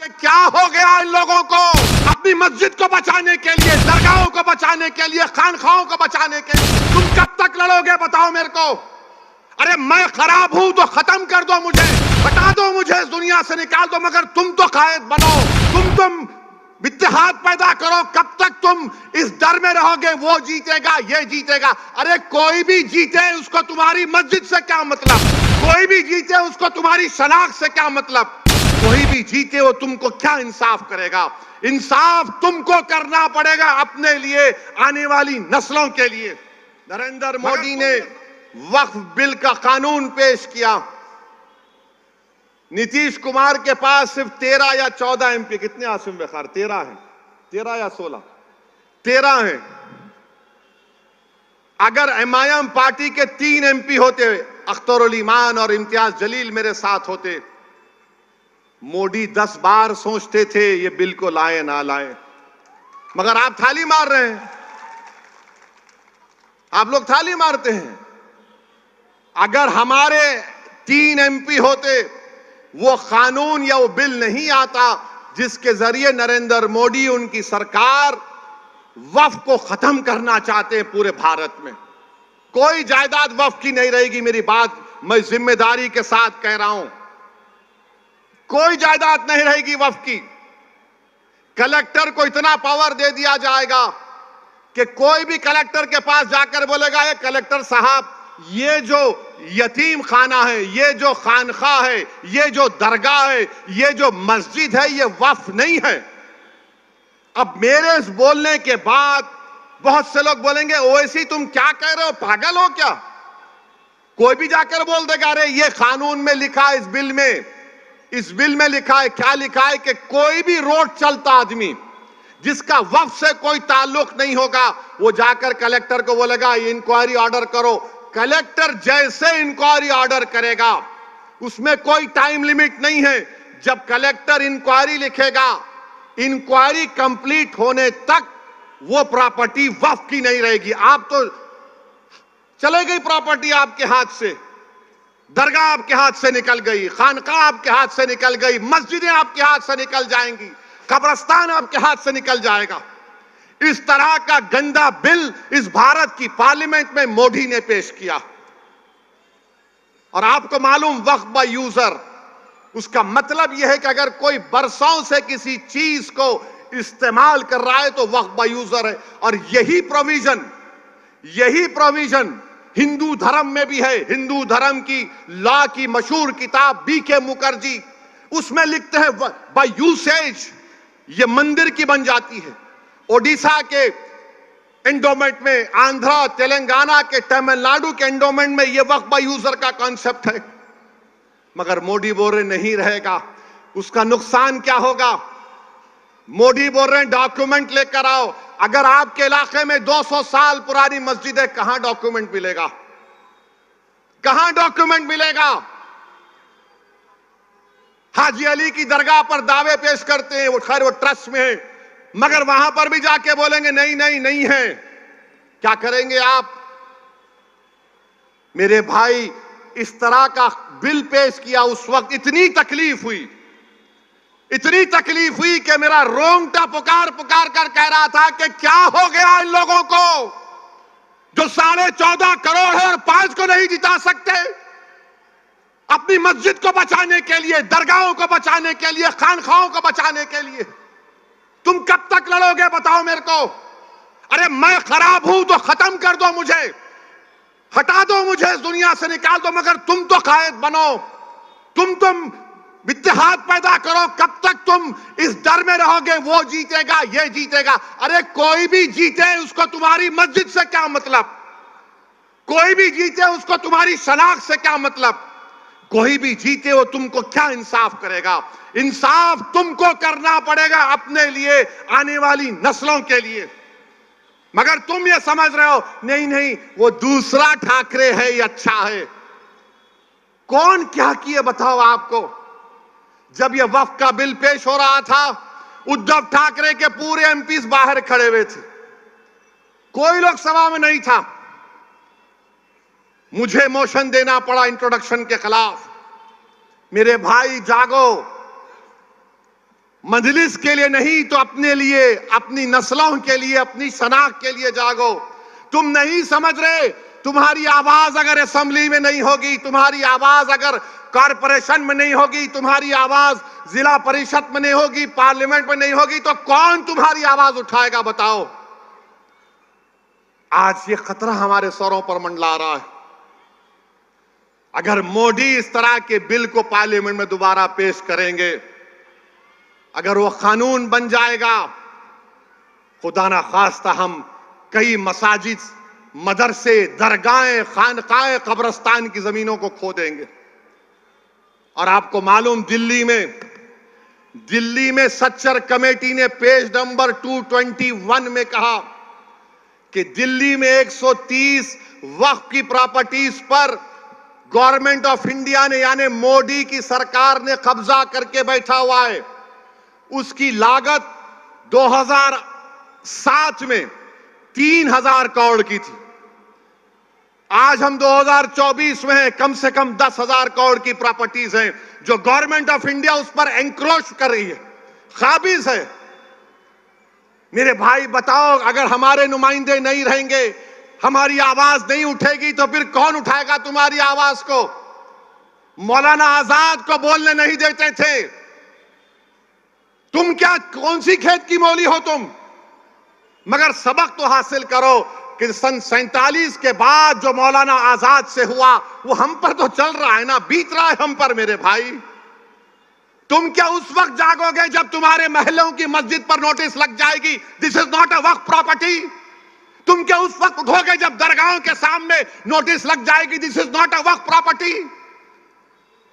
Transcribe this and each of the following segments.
कि क्या हो गया इन लोगों को। अपनी मस्जिद को बचाने के लिए, दरगाहों को बचाने के लिए, खानखाओं को बचाने के लिए तुम कब तक लड़ोगे बताओ मेरे को। अरे मैं खराब हूं तो खत्म कर दो मुझे, हटा दो मुझे, इस दुनिया से निकाल दो, मगर तुम तो कायद बनो, तुम इत्तेहाद पैदा करो। कब तक तुम इस डर में रहोगे वो जीतेगा ये जीतेगा। अरे कोई भी जीते उसको तुम्हारी मस्जिद से क्या मतलब, कोई भी जीते उसको तुम्हारी शनाख्त से क्या मतलब, कोई भी जीते वो तुमको क्या इंसाफ करेगा। इंसाफ तुमको करना पड़ेगा अपने लिए, आने वाली नस्लों के लिए। नरेंद्र मोदी ने वक्फ बिल का कानून पेश किया। नीतीश कुमार के पास सिर्फ 13 या 14 एमपी, कितने आसिम बखार, 13 हैं, 13 या 16, 13 हैं। अगर एमआईएम पार्टी के 3 एमपी होते, अख्तरुल ईमान और इम्तियाज जलील मेरे साथ होते, मोदी 10 बार सोचते थे ये बिल को लाए ना लाए, मगर आप थाली मार रहे हैं, आप लोग थाली मारते हैं। अगर हमारे 3 एमपी होते, वो कानून या वो बिल नहीं आता जिसके जरिए नरेंद्र मोदी उनकी सरकार वक्फ को खत्म करना चाहते हैं पूरे भारत में। कोई जायदाद वक्फ की नहीं रहेगी, मेरी बात मैं जिम्मेदारी के साथ कह रहा हूं, कोई जायदाद नहीं रहेगी वक्फ की। कलेक्टर को इतना पावर दे दिया जाएगा कि कोई भी कलेक्टर के पास जाकर बोलेगा, ये कलेक्टर साहब ये जो यतीम खाना है, ये जो खानखा है, ये जो दरगाह है, ये जो मस्जिद है, ये वक्फ नहीं है। अब मेरे इस बोलने के बाद बहुत से लोग बोलेंगे, ओवैसी तुम क्या कह रहे हो, पागल हो क्या। कोई भी जाकर बोल देगा, अरे ये कानून में लिखा है, इस बिल में लिखा है, क्या लिखा है कि कोई भी रोड चलता आदमी जिसका वक्फ से कोई ताल्लुक नहीं होगा, वो जाकर कलेक्टर को बोलेगा इंक्वायरी ऑर्डर करो। कलेक्टर जैसे इंक्वायरी ऑर्डर करेगा, उसमें कोई टाइम लिमिट नहीं है। जब कलेक्टर इंक्वायरी लिखेगा, इंक्वायरी कंप्लीट होने तक वो प्रॉपर्टी वक्फ की नहीं रहेगी। आप तो चले गई प्रॉपर्टी आपके हाथ से, दरगाह आपके हाथ से निकल गई, खानकाह आपके हाथ से निकल गई, मस्जिदें आपके हाथ से निकल जाएंगी, कब्रिस्तान आपके हाथ से निकल जाएगा। इस तरह का गंदा बिल इस भारत की पार्लियामेंट में मोदी ने पेश किया। और आपको मालूम, वक्फ बाय यूजर, उसका मतलब यह है कि अगर कोई बरसों से किसी चीज को इस्तेमाल कर रहा है तो वक्फ बाय यूजर है। और यही प्रोविजन हिंदू धर्म में भी है। हिंदू धर्म की लॉ की मशहूर किताब बीके मुखर्जी, उसमें लिखते हैं बाय यूसेज ये मंदिर की बन जाती है। ओडिशा के एंडोमेंट में, आंध्रा, तेलंगाना के, तमिलनाडु के एंडोमेंट में ये वक्फ बाय यूजर का कॉन्सेप्ट है। मगर मोदी बोल रहे नहीं रहेगा। उसका नुकसान क्या होगा? मोदी बोल रहे हैं डॉक्यूमेंट लेकर आओ। अगर आपके इलाके में 200 साल पुरानी मस्जिद है, कहां डॉक्यूमेंट मिलेगा, कहां डॉक्यूमेंट मिलेगा? हाजी अली की दरगाह पर दावे पेश करते हैं, वो खैर वो ट्रस्ट में है, मगर वहां पर भी जाके बोलेंगे नहीं है। क्या करेंगे आप? मेरे भाई, इस तरह का बिल पेश किया, उस वक्त इतनी तकलीफ हुई कि मेरा रोंगटा पुकार कर कह रहा था कि क्या हो गया इन लोगों को जो 14.5 करोड़ है और 5 को नहीं जिता सकते। अपनी मस्जिद को बचाने के लिए, दरगाहों को बचाने के लिए, खानखाओं को बचाने के लिए तुम कब तक लड़ोगे बताओ मेरे को। अरे मैं खराब हूं तो खत्म कर दो मुझे, हटा दो मुझे, इस दुनिया से निकाल दो, मगर तुम तो कायद बनो, तुम इत्तेहाद पैदा करो। कब तक तुम इस डर में रहोगे वो जीतेगा ये जीतेगा। अरे कोई भी जीते उसको तुम्हारी मस्जिद से क्या मतलब, कोई भी जीते उसको तुम्हारी शनाख्त से क्या मतलब, कोई भी जीते वो तुमको क्या इंसाफ करेगा। इंसाफ तुमको करना पड़ेगा अपने लिए, आने वाली नस्लों के लिए। मगर तुम ये समझ रहे हो नहीं वो दूसरा ठाकरे है, ये अच्छा है। कौन क्या किए बताओ आपको। जब ये वक्फ का बिल पेश हो रहा था, उद्धव ठाकरे के पूरे एमपीज बाहर खड़े हुए थे, कोई लोग सभा में नहीं था। मुझे मोशन देना पड़ा इंट्रोडक्शन के खिलाफ। मेरे भाई जागो, मजलिस के लिए नहीं तो अपने लिए, अपनी नस्लों के लिए, अपनी शनाख्त के लिए जागो। तुम नहीं समझ रहे, तुम्हारी आवाज अगर असेंबली में नहीं होगी, तुम्हारी आवाज अगर कॉरपोरेशन में नहीं होगी, तुम्हारी आवाज जिला परिषद में नहीं होगी, पार्लियामेंट में नहीं होगी, तो कौन तुम्हारी आवाज उठाएगा बताओ। आज ये खतरा हमारे सरों पर मंडला रहा है। अगर मोदी इस तरह के बिल को पार्लियामेंट में दोबारा पेश करेंगे, अगर वो कानून बन जाएगा, खुदा ना खास्ता हम कई मसाजिद, मदरसे, दरगाहें, खानकाएं, कब्रिस्तान की जमीनों को खो देंगे। और आपको मालूम, दिल्ली में सच्चर कमेटी ने पेज नंबर 221 में कहा कि दिल्ली में 130 वक्फ की प्रॉपर्टीज पर गवर्नमेंट ऑफ इंडिया ने, यानी मोदी की सरकार ने कब्जा करके बैठा हुआ है। उसकी लागत 2007 में 3000 करोड़ की थी। आज हम 2024 में हैं, कम से कम 10,000 करोड़ की प्रॉपर्टीज हैं जो गवर्नमेंट ऑफ इंडिया उस पर एंक्रोच कर रही है, काबिज है। मेरे भाई बताओ, अगर हमारे नुमाइंदे नहीं रहेंगे, हमारी आवाज नहीं उठेगी, तो फिर कौन उठाएगा तुम्हारी आवाज को। मौलाना आजाद को बोलने नहीं देते थे। तुम क्या, कौन सी खेत की मौली हो तुम। मगर सबक तो हासिल करो कि सन 47 के बाद जो मौलाना आजाद से हुआ वो हम पर तो चल रहा है ना, बीत रहा है हम पर। मेरे भाई, तुम क्या उस वक्त जागोगे जब तुम्हारे महलों की मस्जिद पर नोटिस लग जाएगी, this is not a Waqf property. तुम क्या उस वक्त उठोगे जब दरगाहों के सामने नोटिस लग जाएगी, this is not a Waqf property.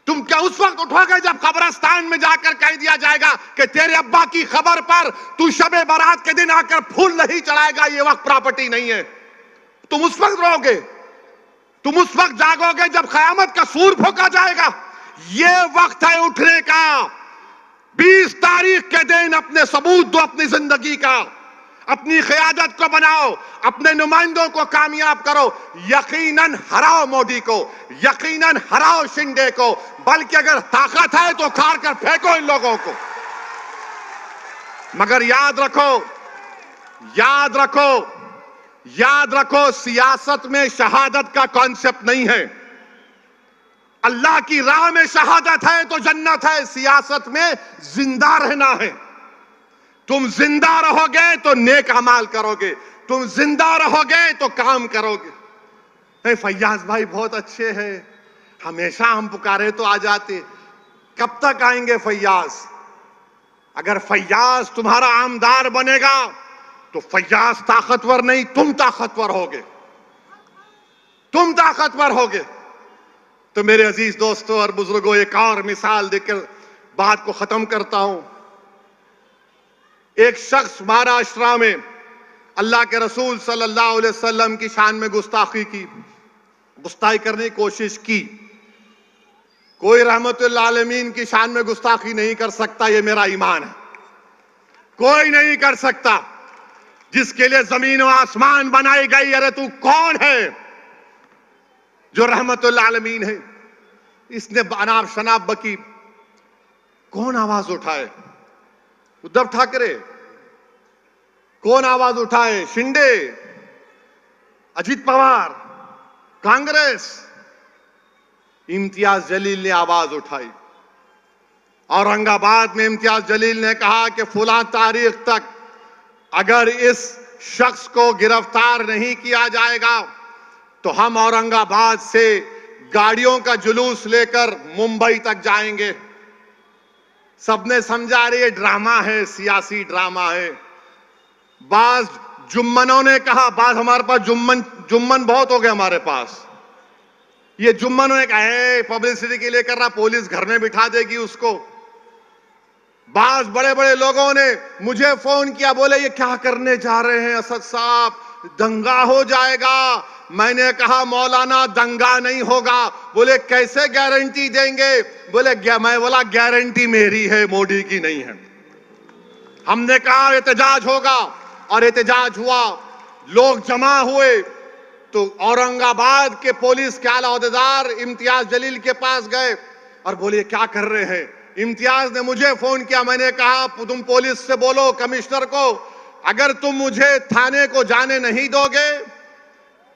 तुम क्या उस वक्त उठोगे जब कब्रिस्तान में जाकर कह दिया जाएगा कि तेरे अब्बा की खबर पर तू शबे बारात के दिन आकर फूल नहीं चढ़ाएगा, ये वक्त प्रॉपर्टी नहीं है। तुम उस वक्त रोगे, तुम उस वक्त जागोगे जब कयामत का सूर फूंका जाएगा। ये वक्त है उठने का। 20 तारीख के दिन अपने सबूत दो, अपनी जिंदगी का, अपनी क़यादत को बनाओ, अपने नुमाइंदों को कामयाब करो। यकीनन हराओ मोदी को, यकीनन हराओ शिंदे को, बल्कि अगर ताकत है तो खार कर फेंको इन लोगों को। मगर याद रखो, याद रखो, याद रखो, सियासत में शहादत का कॉन्सेप्ट नहीं है। अल्लाह की राह में शहादत है तो जन्नत है, सियासत में जिंदा रहना है। तुम जिंदा रहोगे तो नेक अमाल करोगे, तुम जिंदा रहोगे तो काम करोगे। फैयाज भाई बहुत अच्छे हैं, हमेशा हम पुकारे तो आ जाते। कब तक आएंगे फैयाज? अगर फैयाज तुम्हारा आमदार बनेगा तो फैयाज ताकतवर नहीं, तुम ताकतवर होगे, तुम ताकतवर होगे। तो मेरे अजीज दोस्तों और बुजुर्गों, एक और मिसाल देकर बात को खत्म करता हूं। एक शख्स महाराष्ट्र में अल्लाह के रसूल सल्लल्लाहु अलैहि वसल्लम की शान में गुस्ताखी करने की कोशिश की। कोई रहमतुल आलमीन की शान में गुस्ताखी नहीं कर सकता, ये मेरा ईमान है। कोई नहीं कर सकता, जिसके लिए जमीन और आसमान बनाई गई। अरे तू कौन है जो रहमतुल आलमीन है? इसने अनाब शनाब बकी, कौन आवाज उठाए? उद्धव ठाकरे? कौन आवाज उठाए? शिंदे, अजित पवार, कांग्रेस? इम्तियाज जलील ने आवाज उठाई। औरंगाबाद में इम्तियाज जलील ने कहा कि फुला तारीख तक अगर इस शख्स को गिरफ्तार नहीं किया जाएगा तो हम औरंगाबाद से गाड़ियों का जुलूस लेकर मुंबई तक जाएंगे। सबने समझा रहे ये ड्रामा है, सियासी ड्रामा है। बाज जुम्मनों ने कहा, बाज हमारे पास जुम्मन बहुत हो गए हमारे पास। ये जुम्मनों ने कहा पब्लिसिटी के लिए कर रहा, पुलिस घर में बिठा देगी उसको। बाज बड़े बड़े लोगों ने मुझे फोन किया, बोले ये क्या करने जा रहे हैं असद साहब, दंगा हो जाएगा। मैंने कहा मौलाना दंगा नहीं होगा। बोले कैसे गारंटी देंगे? मैं बोला गारंटी मेरी है, मोदी की नहीं है। हमने कहा एहतजाज होगा और एहतजाज हुआ, लोग जमा हुए तो औरंगाबाद के पुलिस के आला ओहदेदार इम्तियाज जलील के पास गए और बोले क्या कर रहे हैं? इम्तियाज ने मुझे फोन किया, मैंने कहा तुम पुलिस से बोलो, कमिश्नर को, अगर तुम मुझे थाने को जाने नहीं दोगे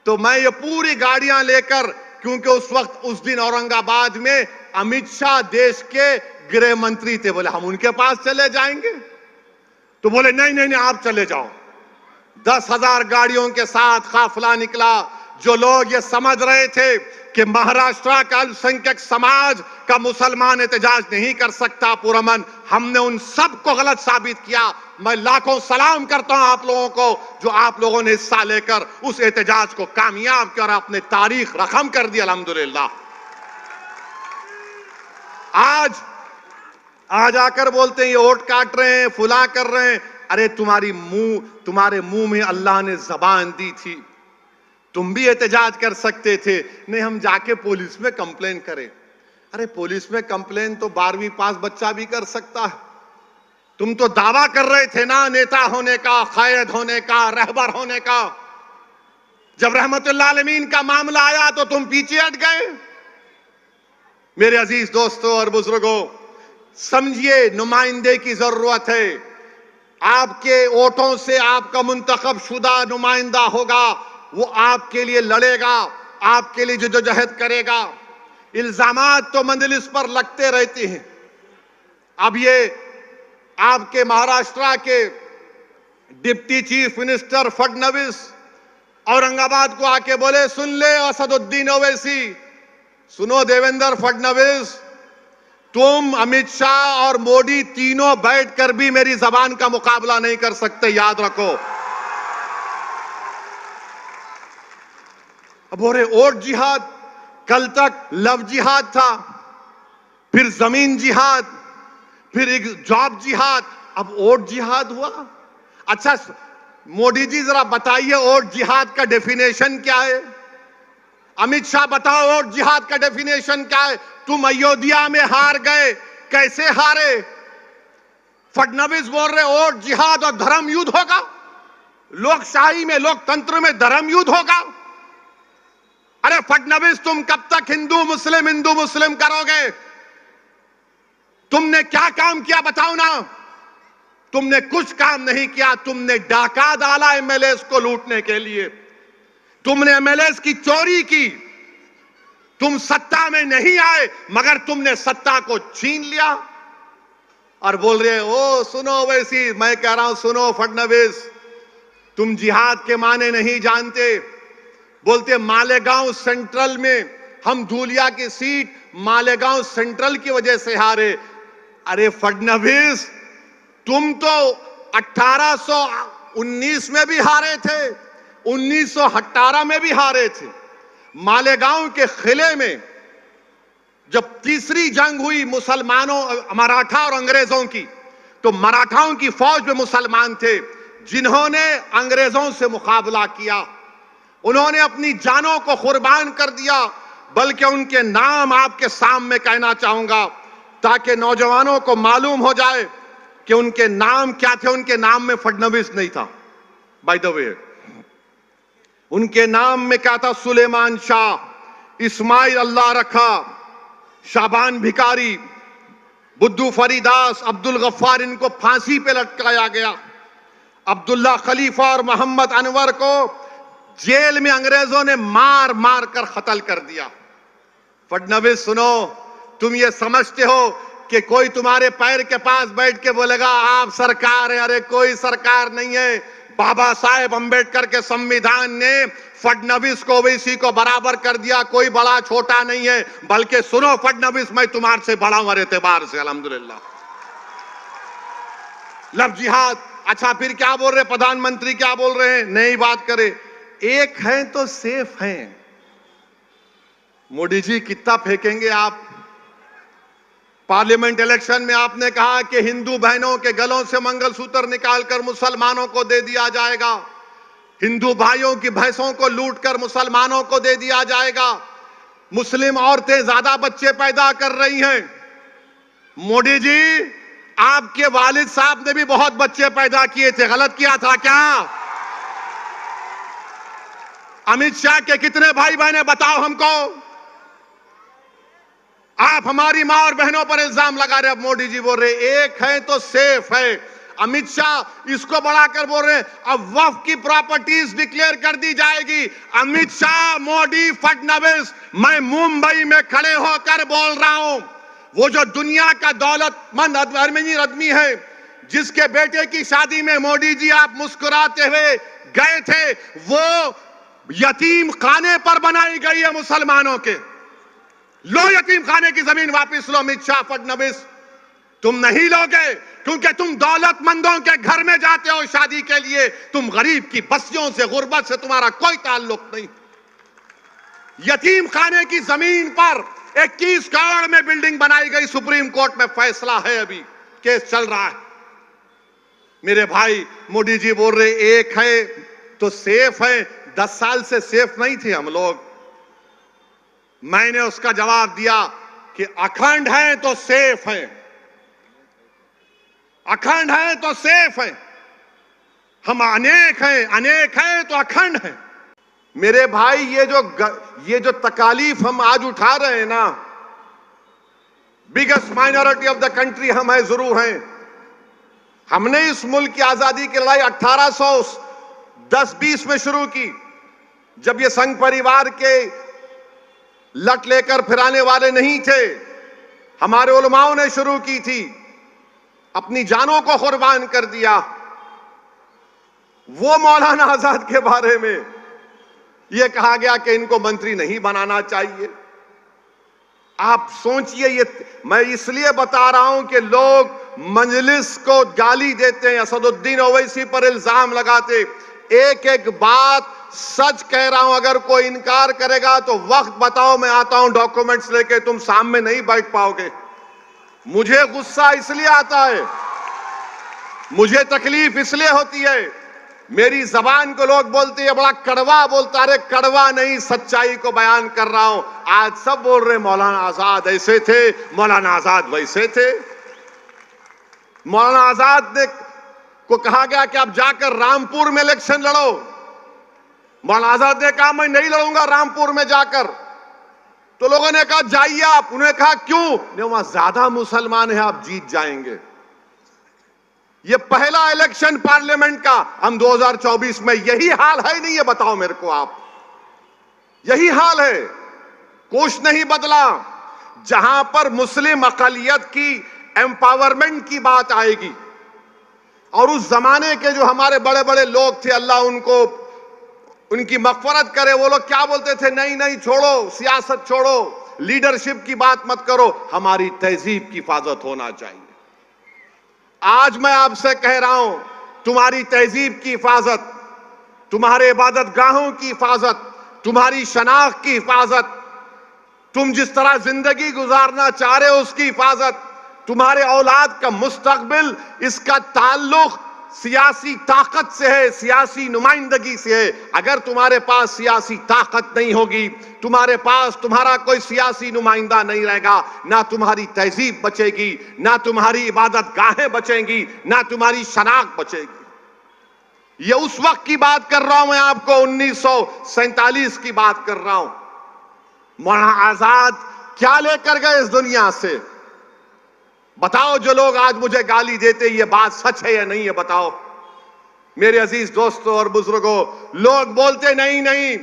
तो मैं ये पूरी गाड़ियां लेकर, क्योंकि उस वक्त उस दिन औरंगाबाद में अमित शाह देश के गृह मंत्री थे, बोले हम उनके पास चले जाएंगे। तो बोले नहीं नहीं नहीं, आप चले जाओ। 10,000 गाड़ियों के साथ काफिला निकला। जो लोग ये समझ रहे थे कि महाराष्ट्र का अल्पसंख्यक समाज का मुसलमान एहतजाज नहीं कर सकता पुरअमन, हमने उन सबको गलत साबित किया। मैं लाखों सलाम करता हूं आप लोगों को जो आप लोगों ने हिस्सा लेकर उस एहतजाज को कामयाब किया और अपने तारीख रकम कर दी अल्हम्दुलिल्लाह। आज आकर बोलते हैं ये वोट काट रहे हैं, फुला कर रहे हैं। अरे तुम्हारे मुंह में अल्लाह ने जबान दी थी, तुम भी एहतजाज कर सकते थे। नहीं, हम जाके पुलिस में कंप्लेन करें। अरे पुलिस में कंप्लेन तो 12वीं पास बच्चा भी कर सकता है। तुम तो दावा कर रहे थे ना नेता होने का, कायद होने का, रहबर होने का। जब रहमतुल्लाह आलमीन का मामला आया तो तुम पीछे हट गए। मेरे अजीज दोस्तों और बुजुर्गों, समझिए नुमाइंदे की जरूरत है। आपके वोटों से आपका मुंतखब शुदा नुमाइंदा होगा, वो आपके लिए लड़ेगा, आपके लिए जद्दोजहद करेगा। इल्जामात तो मंजलिस पर लगते रहते हैं। अब ये आपके महाराष्ट्र के deputy chief minister Fadnavis Aurangabad को आके बोले, सुन ले असदुद्दीन ओवैसी, सुनो देवेंद्र फडणवीस, तुम अमित शाह और मोदी तीनों बैठकर भी मेरी जबान का मुकाबला नहीं कर सकते, याद रखो। अब हो रहे वोट जिहाद, कल तक लव जिहाद था, फिर जमीन जिहाद, फिर एक जॉब जिहाद, अब वोट जिहाद हुआ। अच्छा मोदी जी जरा बताइए वोट जिहाद का डेफिनेशन क्या है? अमित शाह बताओ वोट जिहाद का डेफिनेशन क्या है? तुम अयोध्या में हार गए, कैसे हारे? फडणवीस बोल रहे वोट जिहाद और धर्म युद्ध होगा, लोकशाही में लोकतंत्र में धर्म युद्ध होगा। अरे फडणवीस, तुम कब तक हिंदू मुस्लिम करोगे? तुमने क्या काम किया बताओ ना। तुमने कुछ काम नहीं किया। तुमने डाका डाला एमएलएस को लूटने के लिए, तुमने एमएलएस की चोरी की। तुम सत्ता में नहीं आए मगर तुमने सत्ता को छीन लिया और बोल रहे ओ सुनो वैसी। मैं कह रहा हूं सुनो फडणवीस, तुम जिहाद के माने नहीं जानते। बोलते मालेगांव सेंट्रल में हम धूलिया की सीट मालेगांव सेंट्रल की वजह से हारे। अरे फडणवीस, तुम तो 1819 में भी हारे थे, 1918 में भी हारे थे। मालेगांव के किले में जब तीसरी जंग हुई मुसलमानों, मराठा और अंग्रेजों की, तो मराठाओं की फौज में मुसलमान थे जिन्होंने अंग्रेजों से मुकाबला किया। उन्होंने अपनी जानों को कुर्बान कर दिया। बल्कि उनके नाम आपके सामने कहना चाहूंगा ताकि नौजवानों को मालूम हो जाए कि उनके नाम क्या थे। उनके नाम में फडणवीस नहीं था, बाय द वे। उनके नाम में क्या था? सुलेमान शाह, इस्माइल अल्लाह रखा, शाबान भिकारी, बुद्धू फरीदास, अब्दुल गफ्फार, इनको फांसी पे लटकाया गया। अब्दुल्ला खलीफा और मोहम्मद अनवर को जेल में अंग्रेजों ने मार मार कर कत्ल कर दिया। फडणवीस सुनो, तुम ये समझते हो कि कोई तुम्हारे पैर के पास बैठ के बोलेगा आप सरकार है? अरे कोई सरकार नहीं है। बाबा साहेब अंबेडकर के संविधान ने फडणवीस को ओवैसी को बराबर कर दिया। कोई बड़ा छोटा नहीं है। बल्कि सुनो फडणवीस, मैं तुम्हारे से बड़ा हूं एतबार से, अल्हम्दुलिल्लाह। लव जिहाद। अच्छा फिर क्या बोल रहे प्रधानमंत्री, क्या बोल रहे हैं? नई बात करे, एक है तो सेफ है। मोदी जी कितना फेंकेंगे आप? पार्लियामेंट इलेक्शन में आपने कहा कि हिंदू बहनों के गलों से मंगलसूत्र निकालकर मुसलमानों को दे दिया जाएगा, हिंदू भाइयों की भैंसों को लूटकर मुसलमानों को दे दिया जाएगा, मुस्लिम औरतें ज्यादा बच्चे पैदा कर रही हैं। मोदी जी, आपके वालिद साहब ने भी बहुत बच्चे पैदा किए थे, गलत किया था क्या? अमित शाह के कितने भाई बहन बताओ हमको? आप हमारी मां और बहनों पर इल्जाम लगा रहे। अब मोदी जी बोल रहे एक है तो सेफ है। अमित शाह इसको बढ़ाकर बोल रहे अब वक्फ की प्रॉपर्टीज डिक्लेयर कर दी जाएगी। अमित शाह, मोदी, फडणवीस, मैं मुंबई में खड़े होकर बोल रहा हूं, वो जो दुनिया का दौलतमंद आदमी है, जिसके बेटे की शादी में मोदी जी आप मुस्कुराते हुए गए थे, वो यतीम खाने पर बनाई गई है मुसलमानों के। लो यतीम खाने की जमीन वापस लो। अमित शाह, फडणवीस, तुम नहीं लोगे क्योंकि तुम दौलतमंदों के घर में जाते हो शादी के लिए। तुम गरीब की बस्तियों से, गुर्बत से तुम्हारा कोई ताल्लुक नहीं। यतीम खाने की जमीन पर 21 करोड़ में बिल्डिंग बनाई गई। सुप्रीम कोर्ट में फैसला है, अभी केस चल रहा है। मेरे भाई, मोदी जी बोल रहे एक है तो सेफ है। 10 साल से सेफ नहीं थे हम लोग। मैंने उसका जवाब दिया कि अखंड है तो सेफ है, अखंड है तो सेफ है। हम अनेक हैं, अनेक है तो अखंड है। मेरे भाई, ये जो तकालीफ हम आज उठा रहे हैं ना, biggest minority of the country हम है, जरूर हैं। हमने इस मुल्क की आजादी की लड़ाई 1810-20 में शुरू की, जब ये संघ परिवार के लट लेकर फिराने वाले नहीं थे। हमारे उलमाओं ने शुरू की थी, अपनी जानों को कुर्बान कर दिया। वो मौलाना आजाद के बारे में यह कहा गया कि इनको मंत्री नहीं बनाना चाहिए। आप सोचिए, ये मैं इसलिए बता रहा हूं कि लोग मजलिस को गाली देते हैं, असदुद्दीन ओवैसी पर इल्जाम लगाते। एक एक बात सच कह रहा हूं। अगर कोई इनकार करेगा तो वक्त बताओ, मैं आता हूं डॉक्यूमेंट्स लेके, तुम सामने नहीं बैठ पाओगे। मुझे गुस्सा इसलिए आता है, मुझे तकलीफ इसलिए होती है, मेरी जबान को लोग बोलते हैं बड़ा कड़वा बोलता। अरे कड़वा नहीं, सच्चाई को बयान कर रहा हूं। आज सब बोल रहे मौलाना आजाद ऐसे थे, मौलाना आजाद वैसे थे। मौलाना आजाद ने को कहा गया कि आप जाकर रामपुर में इलेक्शन लड़ो। मौलाना आजाद ने कहा मैं नहीं लड़ूंगा रामपुर में जाकर। तो लोगों ने कहा जाइए आप। उन्होंने कहा क्यों? वहां ज्यादा मुसलमान हैं, आप जीत जाएंगे। ये पहला इलेक्शन पार्लियामेंट का। हम 2024 में यही हाल है नहीं? ये बताओ मेरे को आप। यही हाल है, कुछ नहीं बदला। जहां पर मुस्लिम अकलियत की एम्पावरमेंट की बात आएगी, और उस जमाने के जो हमारे बड़े बड़े लोग थे, अल्लाह उनको उनकी मगफरत करे, वो लोग क्या बोलते थे? नहीं नहीं, छोड़ो, सियासत छोड़ो, लीडरशिप की बात मत करो, हमारी तहजीब की हिफाजत होना चाहिए। आज मैं आपसे कह रहा हूं, तुम्हारी तहजीब की हिफाजत, तुम्हारे इबादत गाहों की हिफाजत, तुम्हारी शनाख्त की हिफाजत, तुम जिस तरह जिंदगी गुजारना चाह रहे हो उसकी हिफाजत, तुम्हारे औलाद का मुस्तकबिल, इसका ताल्लुक सियासी ताकत से है, सियासी नुमाइंदगी से है। अगर तुम्हारे पास सियासी ताकत नहीं होगी, तुम्हारे पास तुम्हारा कोई सियासी नुमाइंदा नहीं रहेगा, ना तुम्हारी तहजीब बचेगी, ना तुम्हारी इबादत गाहें बचेंगी, ना तुम्हारी शनाख्त बचेगी। ये उस वक्त की बात कर रहा हूं मैं आपको, 1947 की बात कर रहा हूं। मौलाना आजाद क्या लेकर गए इस दुनिया से? बताओ। जो लोग आज मुझे गाली देते, ये बात सच है या नहीं है? बताओ मेरे अजीज दोस्तों और बुजुर्गों। लोग बोलते नहीं नहीं,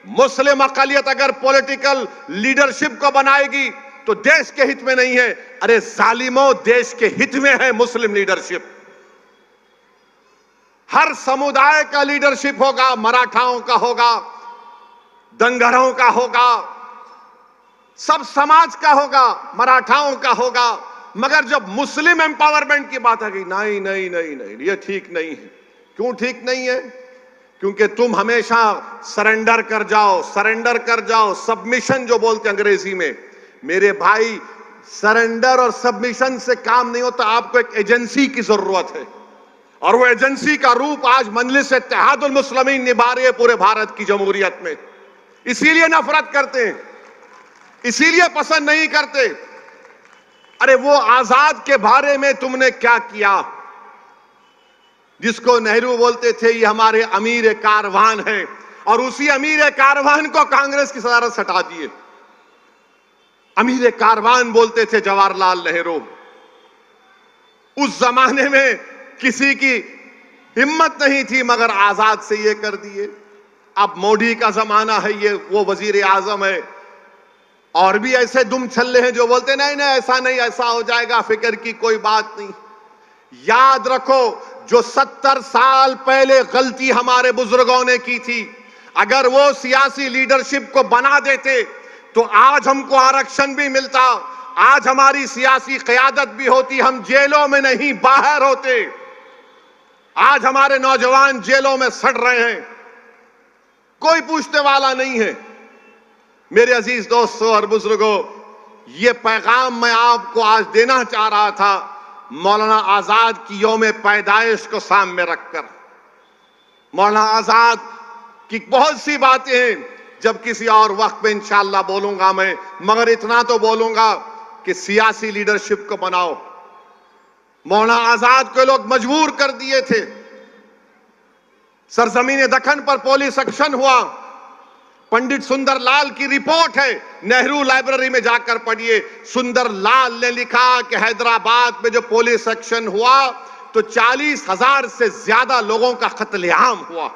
मुस्लिम अकलियत अगर पॉलिटिकल लीडरशिप को बनाएगी तो देश के हित में नहीं है। अरे जालिमों, देश के हित में है मुस्लिम लीडरशिप। हर समुदाय का लीडरशिप होगा, मराठाओं का होगा, दंगरों का होगा, सब समाज का होगा, मराठाओं का होगा। मगर जब मुस्लिम एम्पावरमेंट की बात आ गई, नहीं नहीं नहीं नहीं, ये ठीक नहीं है। क्यों ठीक नहीं है? क्योंकि तुम हमेशा सरेंडर कर जाओ, सरेंडर कर जाओ, सबमिशन जो बोलते हैं अंग्रेजी में। मेरे भाई, सरेंडर और सबमिशन से काम नहीं होता। आपको एक एजेंसी की जरूरत है, और वो एजेंसी का रूप आज मजलिस इत्तेहादुल मुस्लिमीन निभा रही है पूरे भारत की जमहूरियत में। इसीलिए नफरत करते हैं, इसीलिए पसंद नहीं करते। अरे वो आजाद के बारे में तुमने क्या किया, जिसको नेहरू बोलते थे ये हमारे अमीर कारवान है, और उसी अमीर कारवान को कांग्रेस की सदारत से हटा दिए। अमीर कारवान बोलते थे जवाहरलाल नेहरू। उस जमाने में किसी की हिम्मत नहीं थी, मगर आजाद से ये कर दिए। अब मोदी का जमाना है, ये वो वजीर आजम है। और भी ऐसे दुम छल्ले हैं जो बोलते नहीं नहीं ऐसा नहीं, ऐसा हो जाएगा, फिक्र की कोई बात नहीं। याद रखो, जो 70 साल पहले गलती हमारे बुजुर्गों ने की थी, अगर वो सियासी लीडरशिप को बना देते तो आज हमको आरक्षण भी मिलता, आज हमारी सियासी क़यादत भी होती, हम जेलों में नहीं बाहर होते। आज हमारे नौजवान जेलों में सड़ रहे हैं, कोई पूछने वाला नहीं है। मेरे अजीज दोस्तों और बुजुर्गों, ये पैगाम मैं आपको आज देना चाह रहा था, मौलाना आजाद की यौम पैदाइश को सामने रखकर। मौलाना आजाद की बहुत सी बातें हैं, जब किसी और वक्त में इंशाअल्लाह बोलूंगा मैं, मगर इतना तो बोलूंगा कि सियासी लीडरशिप को बनाओ। मौलाना आजाद को लोग मजबूर कर दिए थे। सरजमीन दक्कन पर पुलिस एक्शन हुआ। पंडित सुंदर लाल की रिपोर्ट है, नेहरू लाइब्रेरी में जाकर पढ़िए। सुंदर लाल ने लिखा कि हैदराबाद में जो पुलिस एक्शन हुआ तो 40,000 से ज्यादा लोगों का कत्लेआम हुआ,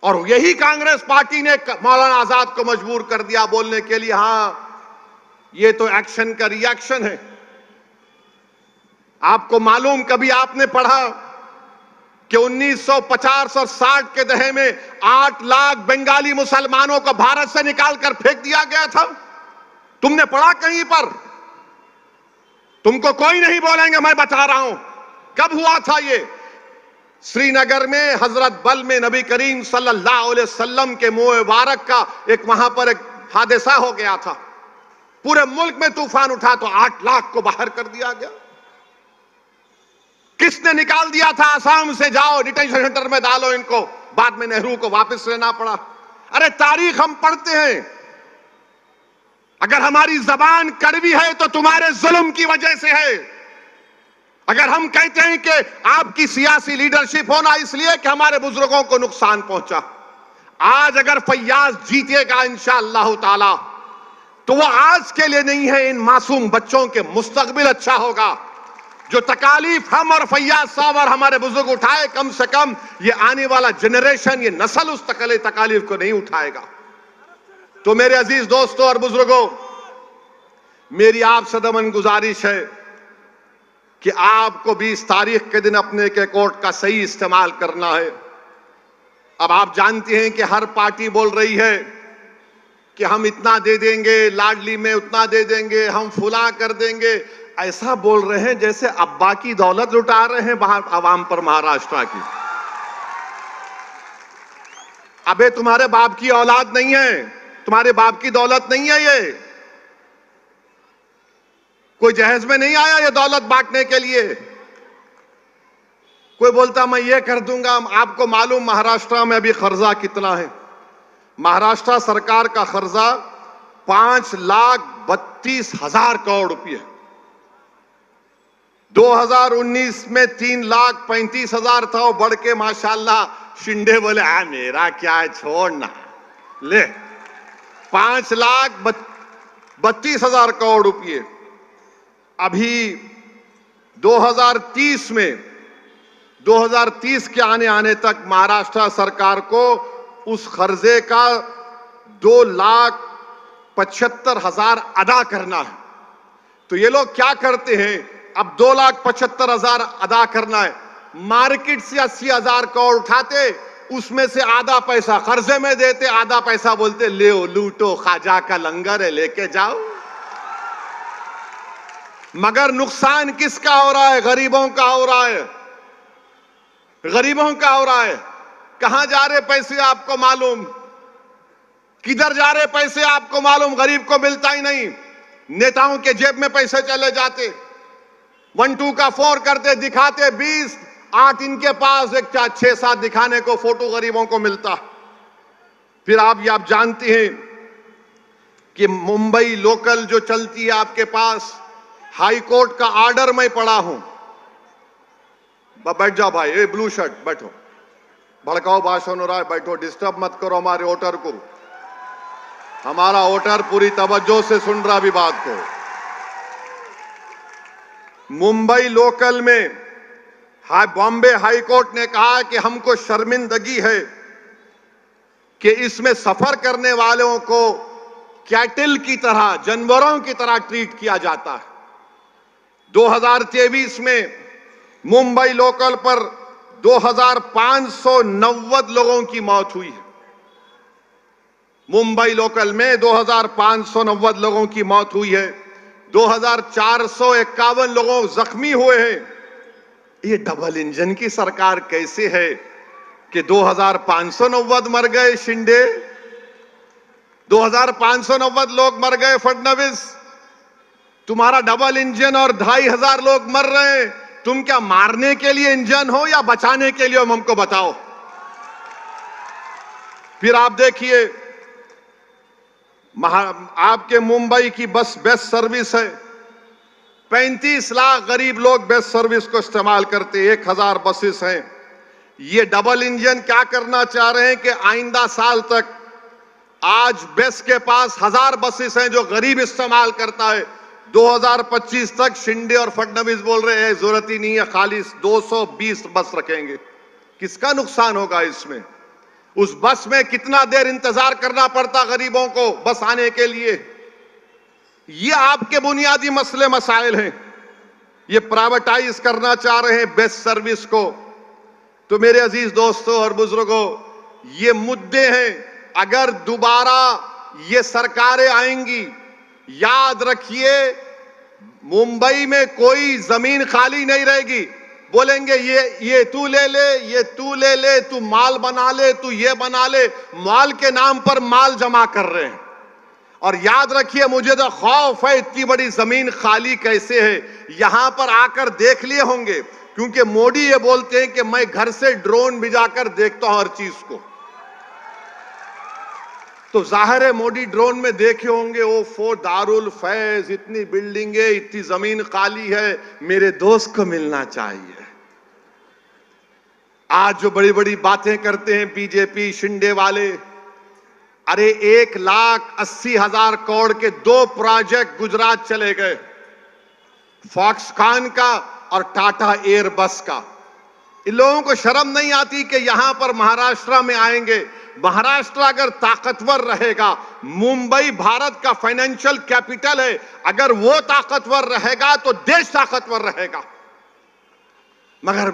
और यही कांग्रेस पार्टी ने मौलाना आजाद को मजबूर कर दिया बोलने के लिए, हां ये तो एक्शन का रिएक्शन है। आपको मालूम, कभी आपने पढ़ा कि 1950 और 60 के दहे में 8 लाख बंगाली मुसलमानों को भारत से निकालकर फेंक दिया गया था? तुमने पढ़ा कहीं पर? तुमको कोई नहीं बोलेंगे, मैं बता रहा हूं कब हुआ था ये। श्रीनगर में हजरत बल में नबी करीम सल्लल्लाहु अलैहि वसल्लम के मुंह मुबारक का एक वहां पर एक हादसा हो गया था। पूरे मुल्क में तूफान उठा तो 8 लाख को बाहर कर दिया गया। किसने निकाल दिया था? आसाम से जाओ डिटेंशन सेंटर में डालो इनको, बाद में नेहरू को वापस लेना पड़ा। अरे तारीख हम पढ़ते हैं। अगर हमारी जबान कड़वी है तो तुम्हारे जुल्म की वजह से है। अगर हम कहते हैं कि आपकी सियासी लीडरशिप होना इसलिए कि हमारे बुजुर्गों को नुकसान पहुंचा, आज अगर फैयाज जीतेगा इंशाअल्लाह ताला तो वो आज के लिए नहीं है, इन मासूम बच्चों के मुस्तकबिल अच्छा होगा। जो तकालीफ हम और फैयाज साहब और हमारे बुजुर्ग उठाए, कम से कम ये आने वाला जनरेशन, ये नस्ल उस तकालीफ को नहीं उठाएगा। तो मेरे अजीज दोस्तों और बुजुर्गों, मेरी आपसे दमन गुजारिश है कि आपको 20 तारीख के दिन अपने के कोर्ट का सही इस्तेमाल करना है। अब आप जानते हैं कि हर पार्टी बोल रही है कि हम इतना दे देंगे, लाडली में उतना दे देंगे, हम फुला कर देंगे। ऐसा बोल रहे हैं जैसे अब्बा की दौलत लुटा रहे हैं बाहर आवाम पर, महाराष्ट्र की। अबे तुम्हारे बाप की औलाद नहीं है, तुम्हारे बाप की दौलत नहीं है ये। कोई जहेज में नहीं आया ये दौलत बांटने के लिए। कोई बोलता मैं ये कर दूंगा। आपको मालूम महाराष्ट्र में अभी कर्जा कितना है? महाराष्ट्र सरकार का कर्जा 5,32,000 करोड़ रुपये। 2019 में 3,35,000 था, वो बढ़ के माशाल्लाह शिंदे बोले मेरा क्या है छोड़ना, ले 5,32,000 करोड़ रुपये। अभी 2030 के आने तक महाराष्ट्र सरकार को उस कर्जे का 2,75,000 अदा करना है। तो ये लोग क्या करते हैं, अब 2,75,000 अदा करना है, मार्केट से 80,000 करोड़ उठाते, उसमें से आधा पैसा कर्जे में देते, आधा पैसा बोलते ले लूटो, खाजा का लंगर है लेके जाओ। मगर नुकसान किसका हो रहा है? गरीबों का हो रहा है, गरीबों का हो रहा है। कहां जा रहे पैसे आपको मालूम? किधर जा रहे पैसे आपको मालूम? गरीब को मिलता ही नहीं, नेताओं के जेब में पैसे चले जाते। 1-2 का 4 करते, दिखाते 20, 8 इनके पास, एक 6-7 दिखाने को फोटो गरीबों को मिलता। फिर आप जानते हैं कि मुंबई लोकल जो चलती है आपके पास, हाई कोर्ट का ऑर्डर मैं पढ़ा हूं। बैठ जाओ भाई, ये ब्लू शर्ट बैठो, भड़काओ भाषण हो रहा है, बैठो, डिस्टर्ब मत करो हमारे वोटर को। हमारा वोटर पूरी तवज्जो से सुन रहा भी बात को। मुंबई लोकल में बॉम्बे हाई कोर्ट ने कहा कि हमको शर्मिंदगी है कि इसमें सफर करने वालों को कैटल की तरह, जानवरों की तरह ट्रीट किया जाता है। 2023 में मुंबई लोकल पर 2590 लोगों की मौत हुई है। मुंबई लोकल में 2590 लोगों की मौत हुई है, 2451 लोगों जख्मी हुए हैं। ये डबल इंजन की सरकार कैसे है कि 2590 मर गए शिंदे, 2590 लोग मर गए फडणवीस, तुम्हारा डबल इंजन और 2500 लोग मर रहे हैं। तुम क्या मारने के लिए इंजन हो या बचाने के लिए हो, हमको बताओ। फिर आप देखिए, आपके मुंबई की बस बेस्ट सर्विस है, 35 लाख गरीब लोग बेस्ट सर्विस को इस्तेमाल करते, 1000 बसेस हैं। ये डबल इंजन क्या करना चाह रहे हैं कि आइंदा साल तक, आज बेस्ट के पास 1000 बसेस हैं जो गरीब इस्तेमाल करता है, 2025 तक शिंदे और फडणवीस बोल रहे हैं जरूरत ही नहीं है, खाली 220 बस रखेंगे। किसका नुकसान होगा इसमें? उस बस में कितना देर इंतजार करना पड़ता गरीबों को बस आने के लिए। ये आपके बुनियादी मसले मसाइल हैं। ये प्राइवेटाइज करना चाह रहे हैं बेस्ट सर्विस को। तो मेरे अजीज दोस्तों और बुजुर्गों, ये मुद्दे हैं। अगर दोबारा ये सरकारें आएंगी, याद रखिए मुंबई में कोई जमीन खाली नहीं रहेगी। बोलेंगे ये तू ले ले, ये तू ले ले, तू माल बना ले, तू ये बना ले। माल के नाम पर माल जमा कर रहे हैं। और याद रखिए, मुझे तो खौफ है इतनी बड़ी जमीन खाली कैसे है। यहां पर आकर देख लिए होंगे, क्योंकि मोदी ये बोलते हैं कि मैं घर से ड्रोन भिजाकर देखता हूं हर चीज को। तो जाहिर है मोदी ड्रोन में देखे होंगे, ओ दारुल फैज, इतनी बिल्डिंगें, इतनी जमीन खाली है, मेरे दोस्त को मिलना चाहिए। आज जो बड़ी बड़ी बातें करते हैं बीजेपी शिंदे वाले, अरे 1,80,000 करोड़ के 2 प्रोजेक्ट गुजरात चले गए, फॉक्सकॉन का और टाटा एयरबस का। इन लोगों को शर्म नहीं आती कि यहां पर महाराष्ट्र में आएंगे। महाराष्ट्र अगर ताकतवर रहेगा, मुंबई भारत का फाइनेंशियल कैपिटल है, अगर वो ताकतवर रहेगा तो देश ताकतवर रहेगा। मगर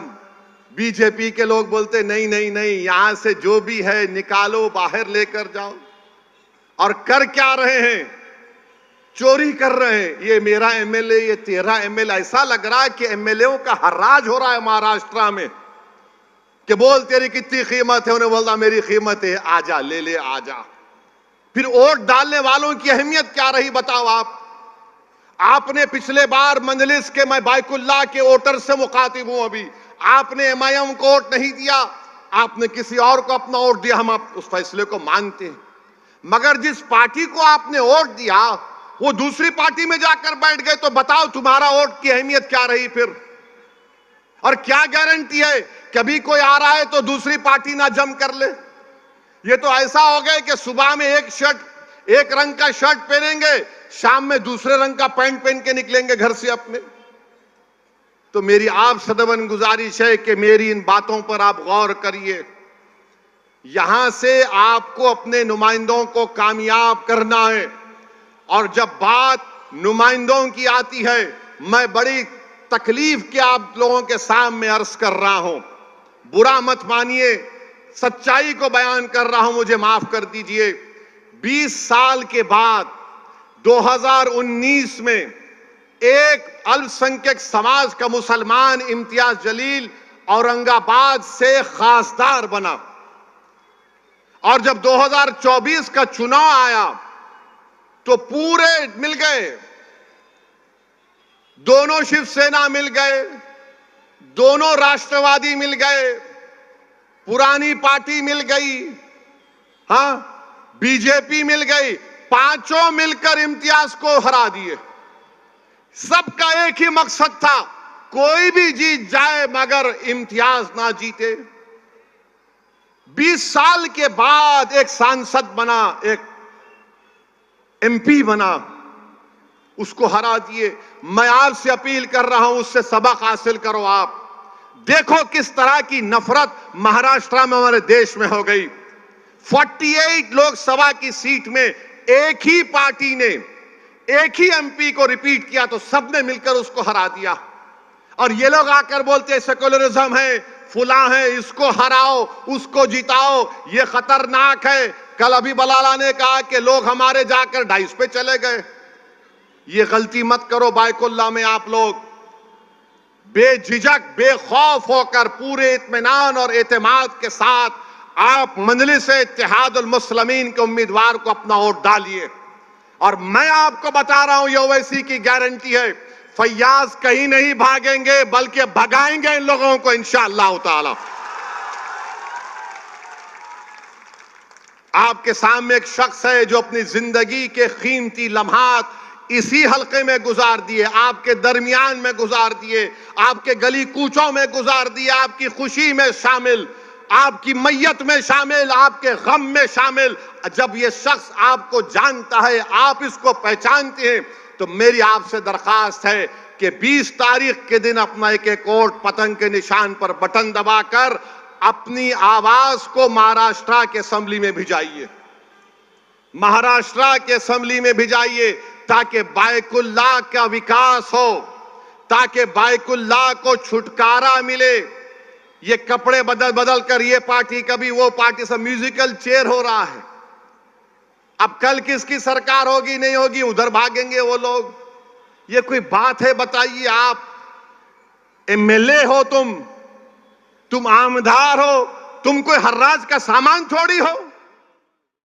बीजेपी के लोग बोलते नहीं नहीं नहीं, यहां से जो भी है निकालो, बाहर लेकर जाओ। और कर क्या रहे हैं? चोरी कर रहे हैं। ये मेरा एमएलए, ये तेरा एमएलए। ऐसा लग रहा है कि एमएलएओं का हर्राज हो रहा है महाराष्ट्र में कि बोल तेरी कितनी कीमत है, उन्हें बोलता मेरी कीमत है, आजा ले ले आजा। फिर वोट डालने वालों की अहमियत क्या रही बताओ आप। आपने पिछले बार मंजलिस के, मैं बाइकुल्ला के वोटर से मुखातिब हूं, अभी आपने एमआईएम को वोट नहीं दिया, आपने किसी और को अपना वोट दिया। हम आप उस फैसले को मानते हैं, मगर जिस पार्टी को आपने वोट दिया वो दूसरी पार्टी में जाकर बैठ गए, तो बताओ तुम्हारा वोट की अहमियत क्या रही फिर? और क्या गारंटी है कभी कोई आ रहा है तो दूसरी पार्टी ना जम कर ले? ये तो ऐसा हो गया कि सुबह में एक रंग का शर्ट पहनेंगे, शाम में दूसरे रंग का पैंट पहन के निकलेंगे घर से अपने। तो मेरी आप सदवन गुजारिश है कि मेरी इन बातों पर आप गौर करिए। यहां से आपको अपने नुमाइंदों को कामयाब करना है। और जब बात नुमाइंदों की आती है, मैं बड़ी तकलीफ के आप लोगों के सामने अर्ज कर रहा हूं। बुरा मत मानिए, सच्चाई को बयान कर रहा हूं, मुझे माफ कर दीजिए। 20 साल के बाद 2019 में एक अल्पसंख्यक समाज का मुसलमान इम्तियाज जलील औरंगाबाद से खासदार बना। और जब 2024 का चुनाव आया तो पूरे मिल गए, दोनों शिवसेना मिल गए, दोनों राष्ट्रवादी मिल गए, पुरानी पार्टी मिल गई, हां बीजेपी मिल गई, पांचों मिलकर इम्तियाज को हरा दिए। सबका एक ही मकसद था, कोई भी जीत जाए मगर इम्तियाज ना जीते। 20 साल के बाद एक सांसद बना, एक एमपी बना, उसको हरा दिए। मैं आपसे अपील कर रहा हूं, उससे सबक हासिल करो। आप देखो किस तरह की नफरत महाराष्ट्र में हमारे देश में हो गई। 48 लोकसभा की सीट में एक ही पार्टी ने एक ही एमपी को रिपीट किया तो सबने मिलकर उसको हरा दिया। और ये लोग आकर बोलते हैं सेकुलरिज्म है, फुला है, इसको हराओ, उसको जिताओ, ये खतरनाक है। कल अभी बलाला ने कहा कि लोग हमारे जाकर डाइस पे चले गए। ये गलती मत करो बायकुल्ला में। आप लोग बेझिझक बेखौफ होकर पूरे इत्मीनान और एतमाद के साथ आप मजलिस इत्तेहादुल मुस्लिमीन के उम्मीदवार को अपना वोट डालिए। और मैं आपको बता रहा हूं, ये ओवैसी की गारंटी है, फैयाज कहीं नहीं भागेंगे बल्कि भगाएंगे इन लोगों को इंशाअल्लाह ताला। आपके सामने एक शख्स है जो अपनी जिंदगी के कीमती लम्हात इसी हलके में गुजार दिए, आपके दरमियान में गुजार दिए, आपके गली कूचों में गुजार दिए, आपकी खुशी में शामिल, आपकी मैयत में शामिल, आपके गम में शामिल। जब ये शख्स आपको जानता है, आप इसको पहचानते हैं, तो मेरी आपसे दरखास्त है कि 20 तारीख के दिन अपना एक एक वोट पतंग के निशान पर बटन दबाकर अपनी आवाज को महाराष्ट्र के असेंबली में भिजाइए, महाराष्ट्र के असेंबली में भिजाइए, ताकि बायकुल्ला का विकास हो, ताकि बायकुल्ला को छुटकारा मिले। ये कपड़े बदल बदल कर ये पार्टी कभी वो पार्टी से म्यूजिकल चेयर हो रहा है। अब कल किसकी सरकार होगी नहीं होगी, उधर भागेंगे वो लोग। ये कोई बात है बताइए? आप एमएलए हो, तुम आमदार हो, तुम कोई हर्राज का सामान थोड़ी हो।